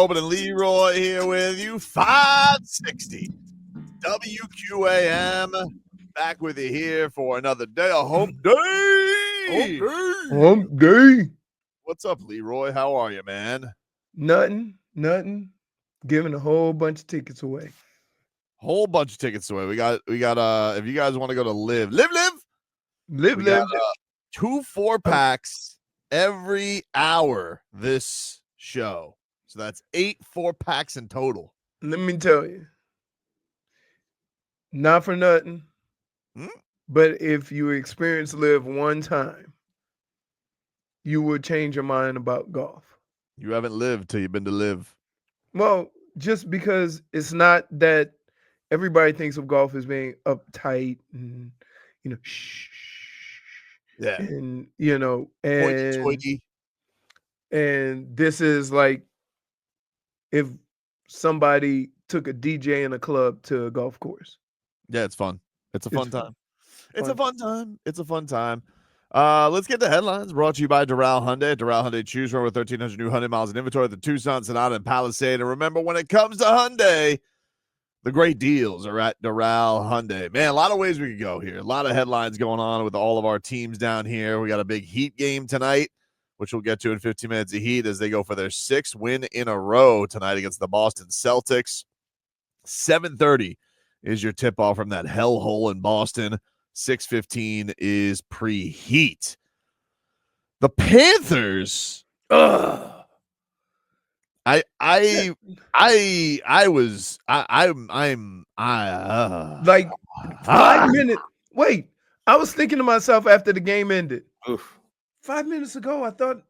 Opening Leroy here with you, 560 WQAM. Back with you here for another day of Hump Day. Hump Day. What's up, Leroy? How are you, man? Nothing. Giving a whole bunch of tickets away. Whole bunch of tickets away. We got if you guys want to go to live. We got 2 4-packs every hour this show. So that's 8 4-packs in total. Let me tell you. Not for nothing. But if you experience live one time, you will change your mind about golf. You haven't lived till you've been to live. Well, just because it's not that everybody thinks of golf as being uptight and, shh. Yeah. And, Hoity-toity. and this is like if somebody took a DJ in a club to a golf course. Yeah, it's fun. It's a fun time. It's a fun time. Let's get the headlines. Brought to you by Doral Hyundai. Doral Hyundai, choose from over 1,300 new Hyundai miles in inventory at the Tucson, Sonata, and Palisade. And remember, when it comes to Hyundai, the great deals are at Doral Hyundai. Man, a lot of ways we could go here. A lot of headlines going on with all of our teams down here. We got a big Heat game tonight, which we'll get to in 15 minutes of Heat as they go for their 6th win in a row tonight against the Boston Celtics. 7:30 is your tip-off from that hellhole in Boston. 6:15 is pre-Heat. The Panthers. I'm like 5 minutes. Wait, I was thinking to myself after the game ended. 5 minutes ago, I thought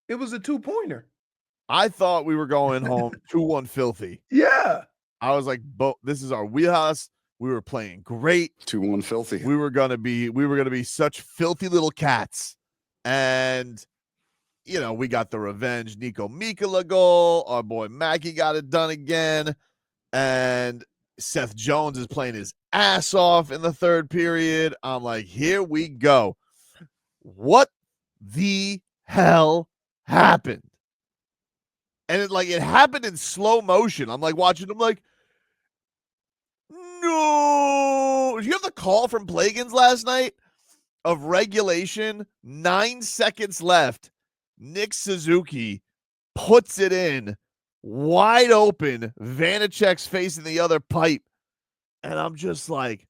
it was a 2-pointer. I thought we were going home 2-1 filthy. Yeah. I was like, this is our wheelhouse. We were playing great. 2-1 filthy. We were gonna be such filthy little cats. And we got the revenge Nico Mikkola goal. Our boy Mackey got it done again. And Seth Jones is playing his ass off in the third period. I'm like, here we go. What the hell happened? And it happened in slow motion. I'm like watching them like, no. Did you have the call from Plagans last night of regulation? 9 seconds left. Nick Suzuki puts it in wide open. Vanacek's facing the other pipe. And I'm just like,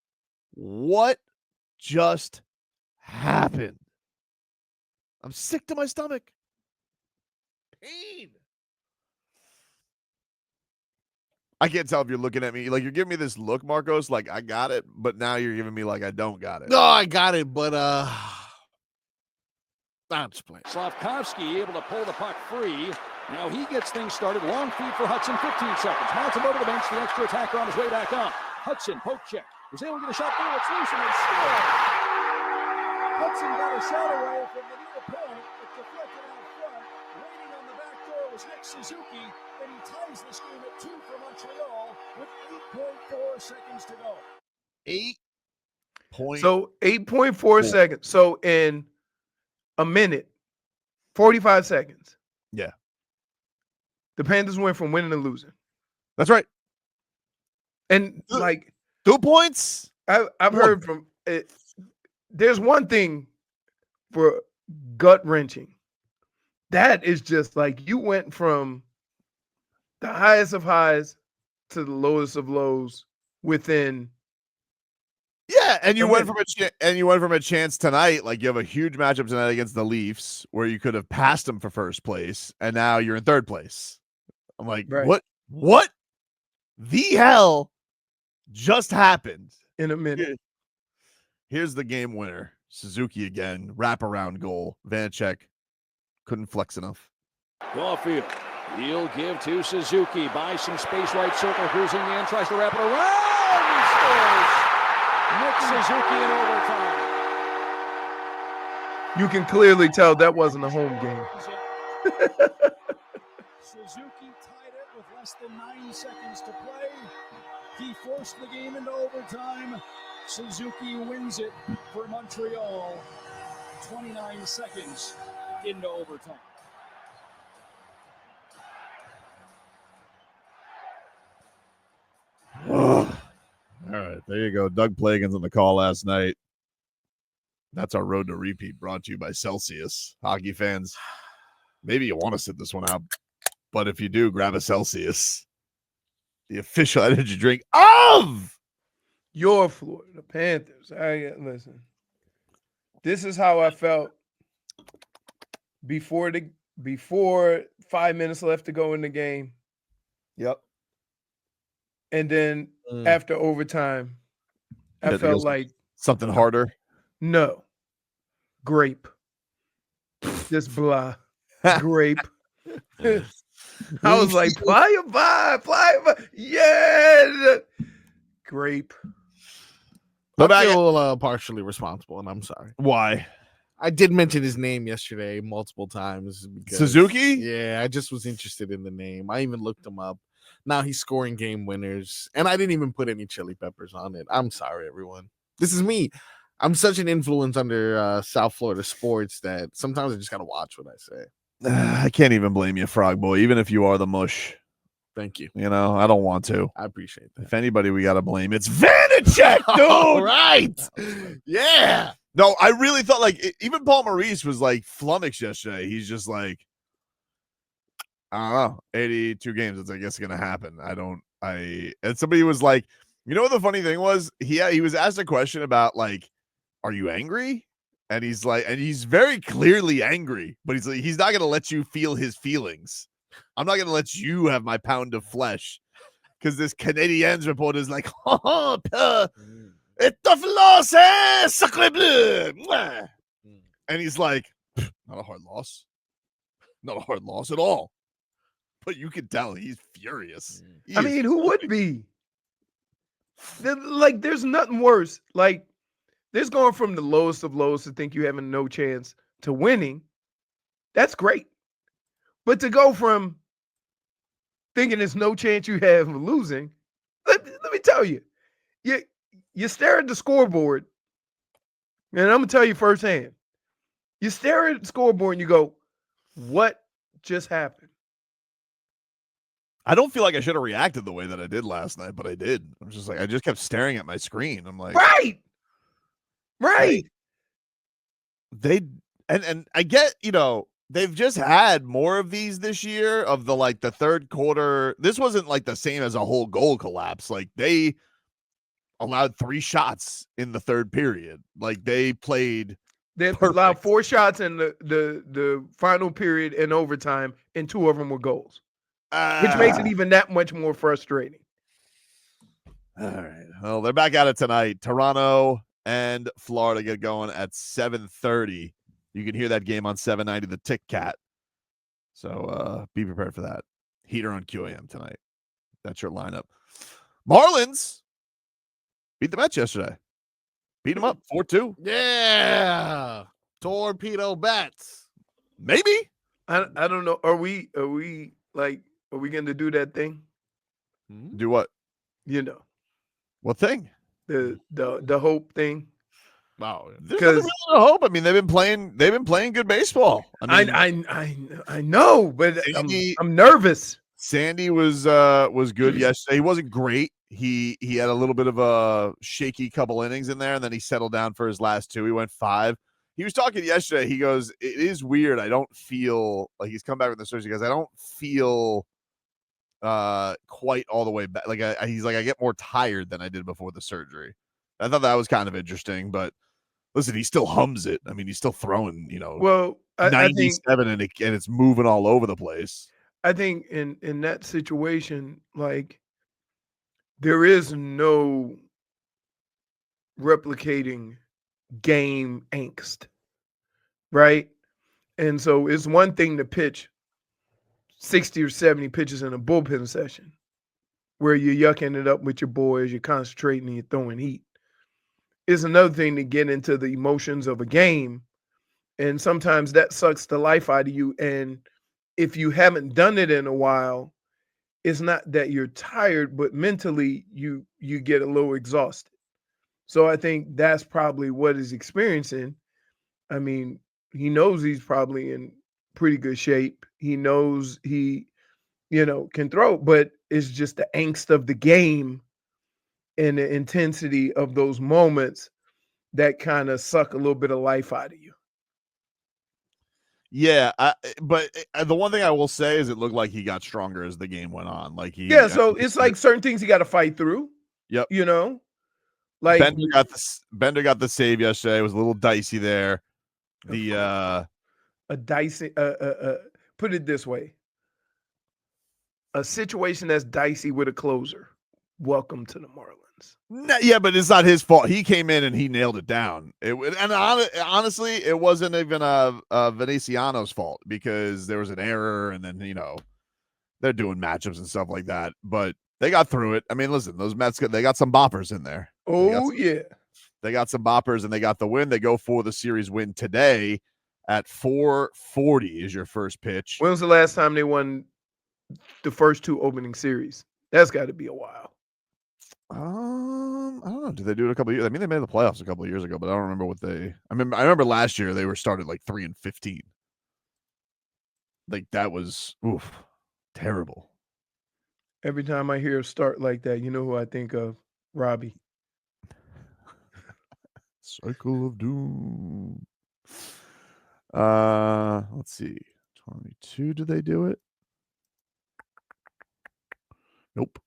what just happened? I'm sick to my stomach. Pain. I can't tell if you're looking at me. Like, you're giving me this look, Marcos, like I got it, but now you're giving me like I don't got it. No, I got it, but I'm just playing. Slavkovsky able to pull the puck free. Now he gets things started. Long feed for Hudson, 15 seconds. Mounts him over the bench. The extra attacker on his way back up. Hudson, poke check. Was able to get a shot through. It's loose and they score. Hudson got a shot away from the near point. It deflected out front. Waiting on the back door was Nick Suzuki. And he ties this game at 2 for Montreal with 8.4 seconds to go. 8.4 seconds. So in a minute, 45 seconds. Yeah. The Panthers went from winning to losing. That's right. And 2 points. I've heard from it. There's one thing for gut wrenching. That is just like you went from the highest of highs to the lowest of lows within. Yeah, and you went from a chance tonight. Like, you have a huge matchup tonight against the Leafs where you could have passed them for first place, and now you're in third place. I'm like, right. What the hell just happened? In a minute. Here's the game winner. Suzuki again, wraparound goal. Vanacek couldn't flex enough. Caulfield. He'll give to Suzuki. By some space, right circle, cruising in, tries to wrap it around. He scores. Nick Suzuki in overtime. You can clearly tell that wasn't a home game. Suzuki tied it with less than 9 seconds to play. He forced the game into overtime. Suzuki wins it for Montreal. 29 seconds into overtime. There you go. Doug Plagans on the call last night. That's our road to repeat, brought to you by Celsius. Hockey fans, maybe you want to sit this one out, but if you do, grab a Celsius, the official energy drink of your Florida Panthers. Listen. This is how I felt before 5 minutes left to go in the game. Yep. And then after overtime, I felt like something harder. No. Grape. Just blah. Grape. I was like, playa bye. Yeah. Grape. I feel partially responsible, and I'm sorry. Why? I did mention his name yesterday multiple times. Because, Suzuki? Yeah, I just was interested in the name. I even looked him up. Now he's scoring game winners, and I didn't even put any chili peppers on it. I'm sorry, everyone. This is me. I'm such an influence under South Florida sports that sometimes I just got to watch what I say. I can't even blame you, Frog Boy, even if you are the mush. Thank you. You know, I don't want to. I appreciate that. If anybody we got to blame, it's Vanacek, dude. All right. Yeah. No, I really thought even Paul Maurice was like flummoxed yesterday. He's just like, I don't know, 82 games. It's, I guess, going to happen. And somebody was like, you know what the funny thing was? He was asked a question about like, are you angry? And he's like, and he's very clearly angry, but he's like, he's not going to let you feel his feelings. I'm not going to let you have my pound of flesh. Because this Canadiens report is like, it's tough loss, eh? Sacre bleu. And he's like, not a hard loss. Not a hard loss at all. But you can tell he's furious. I mean, who would be? Like, there's nothing worse. Like, there's going from the lowest of lows to think you having no chance to winning. That's great. But to go from thinking there's no chance you have of losing, let me tell you, you stare at the scoreboard, and I'm going to tell you firsthand. You stare at the scoreboard and you go, what just happened? I don't feel like I should have reacted the way that I did last night, but I did. I was just like, I just kept staring at my screen. I'm like, right. And I get, they've just had more of these this year of the third quarter. This wasn't like the same as a whole goal collapse. Like they allowed 3 shots in the third period. Like they played. They allowed 4 shots in the final period and overtime, and 2 of them were goals, which makes it even that much more frustrating. All right. Well, they're back at it tonight. Toronto and Florida get going at 7:30. You can hear that game on 790 The Tick Cat. So be prepared for that. Heater on QAM tonight. That's your lineup. Marlins beat the Mets yesterday. Beat them up 4-2. Yeah. Torpedo bats. Maybe. I don't know. Are we going to do that thing? Do what? What thing? The hope thing. Wow. There's nothing really to hope. I mean, they've been playing good baseball. I know, but I'm nervous. Sandy was good yesterday. He wasn't great. He had a little bit of a shaky couple innings in there, and then he settled down for his last 2. He went 5. He was talking yesterday. He goes, it is weird. I don't feel like he's come back with the surgery. He goes, I don't feel quite all the way back. Like he's like, I get more tired than I did before the surgery. I thought that was kind of interesting, but listen, he still hums it. I mean, he's still throwing, 97 and it's moving all over the place. I think in that situation, like, there is no replicating game angst, right? And so it's one thing to pitch 60 or 70 pitches in a bullpen session where you're yucking it up with your boys, you're concentrating, and you're throwing heat. It's another thing to get into the emotions of a game, and sometimes that sucks the life out of you. And if you haven't done it in a while, it's not that you're tired, but mentally you get a little exhausted. So I think that's probably what he's experiencing. I mean, he knows he's probably in pretty good shape. He knows he, can throw, but it's just the angst of the game and the intensity of those moments that kind of suck a little bit of life out of you. Yeah, but the one thing I will say is it looked like he got stronger as the game went on. Like so it's like certain things he got to fight through. Yep. You know, like Bender got the save yesterday. It was a little dicey there. A dicey. Put it this way: a situation that's dicey with a closer. Welcome to the Marlins. Yeah, but it's not his fault. He came in and he nailed it down. Honestly, it wasn't even Veneciano's fault because there was an error, and then they're doing matchups and stuff like that. But they got through it. I mean, listen, those Mets they got some boppers in there. They got some boppers, and they got the win. They go for the series win today at 4:40 is your first pitch. When was the last time they won the first two opening series? That's got to be a while. I don't know. Did they do it a couple of years? I mean, they made the playoffs a couple of years ago, but I don't remember what they. I remember last year they were started like 3-15. Like that was terrible. Every time I hear a start like that, you know who I think of? Robbie. Cycle of Doom. Let's see. 22. Did they do it? Nope.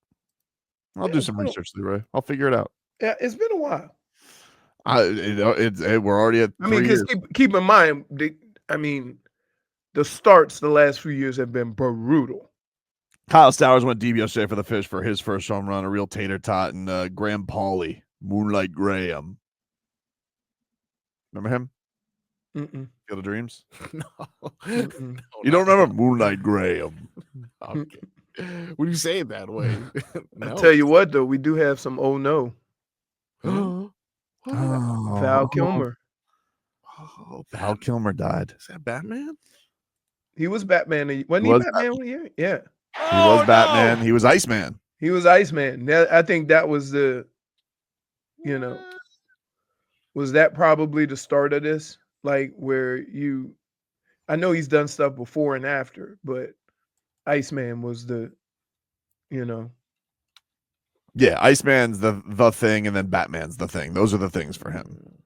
I'll do some research, Leroy. I'll figure it out. Yeah, it's been a while. We're already at. I mean, because keep in mind, the starts the last few years have been brutal. Kyle Stowers went deep yesterday for the Fish for his first home run, a real tater tot, and Graham Pauley, Moonlight Graham. Remember him? Field of Dreams? No. You don't remember Moonlight Graham? Okay. When you say it that way. No. I tell you what, though, we do have some Val Kilmer. Val Kilmer died. Is that Batman? He was Batman. Wasn't he Batman one year? Yeah. He was Batman. He was Iceman. He was Iceman. I think that was was that probably the start of this? Like where I know he's done stuff before and after, but Iceman was Yeah, Iceman's the thing, and then Batman's the thing. Those are the things for him.